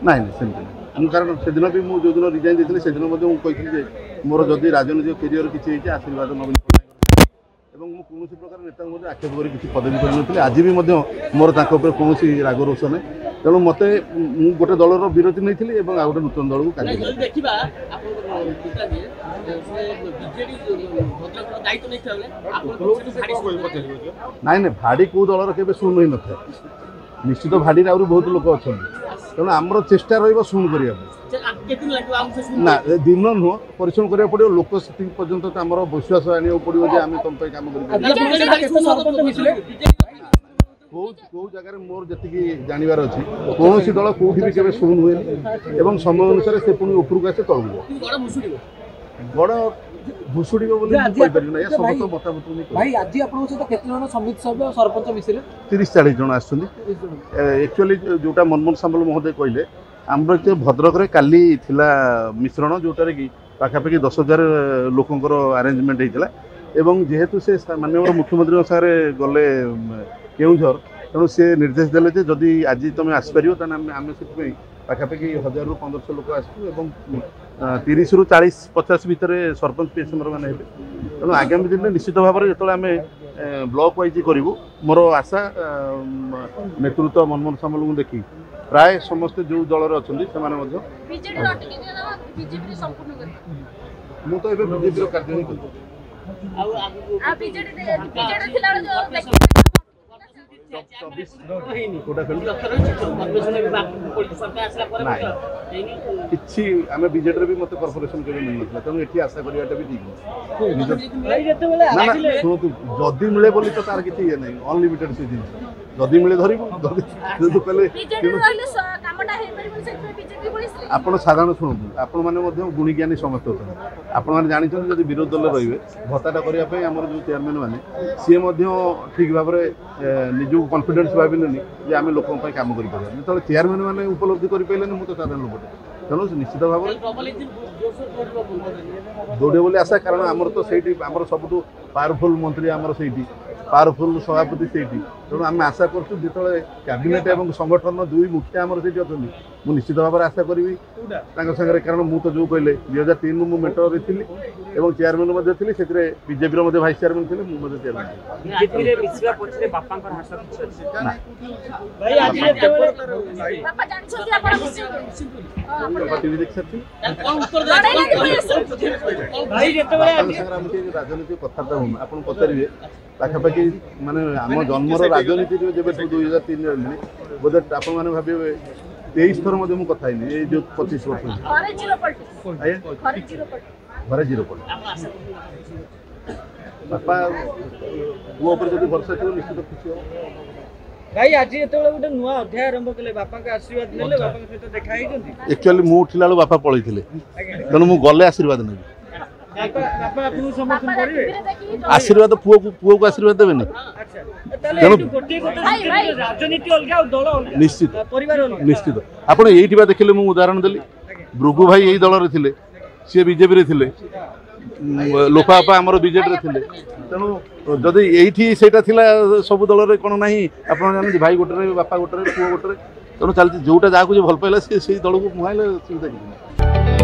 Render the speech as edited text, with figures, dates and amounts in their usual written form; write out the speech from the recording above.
ନାଇଁ ସେମିତି ମୁଁ କାରଣ ସେଦିନ ବି ମୁଁ ଯେଉଁଦିନ ରିଜାଇନ୍ ଦେଇଥିଲି ସେଦିନ ମଧ୍ୟ ମୁଁ କହିଥିଲି ଯେ ମୋର ଯଦି ରାଜନୈତିକ କ୍ୟାରିୟର କିଛି ହେଇଛି ଆଶୀର୍ବାଦ ନବୀନ ପଟ୍ଟନାୟକ ଏବଂ ମୁଁ କୌଣସି ପ୍ରକାର ନେତାଙ୍କୁ ମଧ୍ୟ ଆକ୍ଷେପ କରି କିଛି ପଦବୀ କରିନଥିଲି। ଆଜି ବି ମଧ୍ୟ ମୋର ତାଙ୍କ ଉପରେ କୌଣସି ରାଗ ରୋଷ ନାହିଁ। ତେଣୁ ମୋତେ ମୁଁ ଗୋଟେ ଦଳର ବିରତି ନେଇଥିଲି ଏବଂ ଆଉ ଗୋଟେ ନୂତନ ଦଳକୁ କାର୍ଯ୍ୟ ନାଇଁ ନାଇଁ ଭାଡ଼ି କେଉଁ ଦଳର କେବେ ଶୂନ ହୋଇନଥାଏ। ନିଶ୍ଚିତ ଭାଡ଼ିରେ ଆହୁରି ବହୁତ ଲୋକ ଅଛନ୍ତି। ତେଣୁ ଆମର ଚେଷ୍ଟା ରହିବ ଶୂନ କରିବା ପାଇଁ। ନା ଦିନ ନୁହଁ ପରିଶ୍ରମ କରିବାକୁ ପଡ଼ିବ। ଲୋକ ସେତିକି ପର୍ଯ୍ୟନ୍ତ ଆମର ବିଶ୍ୱାସ ଆଣିବାକୁ ପଡ଼ିବ ଯେ ଆମେ ତୁମ ପାଇଁ କାମ କରିପାରିବୁ। କେଉଁ ଜାଗାରେ ମୋର ଯେତିକି ଜାଣିବାର ଅଛି କୌଣସି ଦଳ କେଉଁଠି ବି କେବେ ଶୂନ ହୁଏନି ଏବଂ ସମୟ ଅନୁସାରେ ସେ ପୁଣି ଉପରକୁ ଆସେ ତଳକୁ ଯାଏ। ଗଡ଼ ଭୁଷୁଡ଼ିବ ବୋଲି କହିପାରିବି ନା। ସମସ୍ତ ମତାମତ ଭାଇ ଆଜି ଆପଣଙ୍କ ସହିତ କେତେ ଜଣ ସମିତି ସଭ୍ୟ ସରପଞ୍ଚ ମିଶିଲେ? 30-40 ଜଣ ଆସୁଛନ୍ତି। ଆକ୍ଚୁଆଲି ଯେଉଁଟା ମନମୋହନ ସାମଲ ମହୋଦୟ କହିଲେ ଆମର ଭଦ୍ରକରେ କାଲି ଥିଲା ମିଶ୍ରଣ ଯେଉଁଟାରେ କି ପାଖାପାଖି 10,000 ଲୋକଙ୍କର ଆରେଞ୍ଜମେଣ୍ଟ ହେଇଥିଲା ଏବଂ ଯେହେତୁ ସେ ମାନ୍ୟବର ମୁଖ୍ୟମନ୍ତ୍ରୀଙ୍କ ସାଙ୍ଗରେ ଗଲେ କେଉଁଝର ତେଣୁ ସେ ନିର୍ଦ୍ଦେଶ ଦେଲେ ଯେ ଯଦି ଆଜି ତୁମେ ଆସିପାରିବ ତାହେଲେ ଆମେ ସେଥିପାଇଁ ପାଖାପାଖି 1000ରୁ 1500 ଲୋକ ଆସିବୁ ଏବଂ 30ରୁ 40-50 ଭିତରେ ସରପଞ୍ଚ ପିଏସ୍ ମାନେ ହେବେ। ତେଣୁ ଆଗାମୀ ଦିନରେ ନିଶ୍ଚିତ ଭାବରେ ଯେତେବେଳେ ଆମେ ବ୍ଲକ ୱାଇଜ୍ କରିବୁ ମୋର ଆଶା ନେତୃତ୍ୱ ମନମୋହନ ସାମଲଙ୍କୁ ଦେଖି ପ୍ରାୟ ସମସ୍ତେ ଯେଉଁ ଦଳରେ ଅଛନ୍ତି ସେମାନେ ମଧ୍ୟ ମୁଁ ତ ଏବେ ବିଜେପିର କାର୍ଯ୍ୟ ହିଁ କରୁଛି। କିଛି ଆମେ ବିଜେଡିରେ ବି ମତେ କର୍ପୋରେସନ କେବେ ମିଳିନଥିଲା ତେଣୁ ଏଠି ଆଶା କରିବାଟା ବି ଠିକ୍ ଶୁଣନ୍ତୁ ଯଦି ମିଳେ ବୋଲି ତ ତାର କିଛି ଇଏ ନାହିଁ ଅନଲିମିଟେଡ ସେ ଜିନିଷ ଯଦି ମିଳେ ଧରିବୁ କହିଲେ ଆପଣ ସାଧାରଣ ଶୁଣନ୍ତୁ ଆପଣମାନେ ମଧ୍ୟ ଗୁଣିଜ୍ଞାନୀ ସମସ୍ତେ ଅଛନ୍ତି। ଆପଣମାନେ ଜାଣିଛନ୍ତି ଯଦି ବିରୋଧୀ ଦଳରେ ରହିବେ ଭତ୍ତାଟା କରିବା ପାଇଁ ଆମର ଯେଉଁ ଚେୟାରମ୍ୟାନ୍ ମାନେ ସିଏ ମଧ୍ୟ ଠିକ୍ ଭାବରେ ନିଜକୁ କନଫିଡେନ୍ସ ଭାବିଲେନି ଯେ ଆମେ ଲୋକଙ୍କ ପାଇଁ କାମ କରିପାରିବା। ଯେତେବେଳେ ଚେୟାରମ୍ୟାନ୍ ମାନେ ଉପଲବ୍ଧି କରିପାରିଲେନି ମୁଁ ତ ସାଧାରଣ ଲୋକଟେ ତେଣୁ ନିଶ୍ଚିତ ଭାବରେ ଦୌଡ଼ିବ ବୋଲି ଆଶା। କାରଣ ଆମର ତ ସେଇଠି ଆମର ସବୁଠୁ ପାୱାରଫୁଲ୍ ମନ୍ତ୍ରୀ ଆମର ସେଇଠି ପାୱାରଫୁଲ୍ ସଭାପତି ସେଇଠି ତେଣୁ ଆମେ ଆଶା କରୁଛୁ ଯେତେବେଳେ କ୍ୟାବିନେଟ୍ ଏବଂ ସଂଗଠନ ଦୁଇ ମୁଖ୍ୟ ଆମର ସେଇଠି ଅଛନ୍ତି ମୁଁ ନିଶ୍ଚିତ ଭାବରେ ଆଶା କରିବି ତାଙ୍କ ସାଙ୍ଗରେ। କାରଣ ମୁଁ ତ ଯେଉଁ କହିଲେ 2003ରୁ ମୁଁ ମେଣ୍ଟରରେ ଥିଲି ଏବଂ ଚେୟାରମ୍ୟାନ୍ ମଧ୍ୟ ଥିଲି ସେଥିରେ ବିଜେପିର ମଧ୍ୟ ଭାଇସ୍ ଚେୟାରମ୍ୟାନ୍ ଥିଲେ ମୁଁ ମଧ୍ୟ ଚେୟାରମ୍ୟାନ୍ ଟିଭି ଦେଖିସାରିଛି। ରାଜନୀତି କଥାବାର୍ତ୍ତା ହଉନି ଆପଣ ପଚାରିବେ ପାଖାପାଖି ମାନେ ଆମ ଜନ୍ମର ରାଜନୀତିରେ ଯେବେ 2003 ରହିଲି ବୋଧେ ଆପଣମାନେ ଭାବିବେ 23 ଥର ମଧ୍ୟ ମୁଁ କଥା ହେଇନି ଏଇ ଯେଉଁ 25 ବର୍ଷ ଘରେ ଜିରୋ ପଡେ। ବାପା ପୁଅ ଉପରେ ଯଦି ଭରସା ଥିବ ନିଶ୍ଚିତ ଖୁସି ହେବ। ଭାଇ ଆଜି ଯେତେବେଳେ ଗୋଟେ ନୂଆ ଅଧ୍ୟାୟ ଆରମ୍ଭ କଲେ ବାପାଙ୍କ ଆଶୀର୍ବାଦ ନେଲେ ବାପାଙ୍କ ସହିତ ଦେଖା ହେଇଛନ୍ତି? ଆକ୍ଚୁଆଲି ମୁଁ ଉଠିଲା ବେଳକୁ ବାପା ପଳେଇଥିଲେ ତେଣୁ ମୁଁ ଗଲେ ଆଶୀର୍ବାଦ ନେବି। ଆଶୀର୍ବାଦ ପୁଅକୁ ଆଶୀର୍ବାଦ ଦେବେନି ନିଶ୍ଚିତ ନିଶ୍ଚିତ। ଆପଣ ଏଇଠି ବା ଦେଖିଲେ ମୁଁ ଉଦାହରଣ ଦେଲି ଭୃଗୁ ଭାଇ ଏଇ ଦଳରେ ଥିଲେ ସିଏ ବିଜେପିରେ ଥିଲେ ଲୋପାବାପା ଆମର ବିଜେଡିରେ ଥିଲେ ତେଣୁ ଯଦି ଏଇଠି ସେଇଟା ଥିଲା ସବୁ ଦଳରେ କ'ଣ ନାହିଁ ଆପଣ ଜାଣନ୍ତି ଭାଇ ଗୋଟେରେ ବାପା ଗୋଟେରେ ପୁଅ ଗୋଟେରେ ତେଣୁ ଚାଲିଛି ଯେଉଁଟା ଯାହାକୁ ଯେ ଭଲ ପାଇଲା ସିଏ ସେଇ ଦଳକୁ ମୁହାଁଇଲେ ସୁବିଧା କିଛି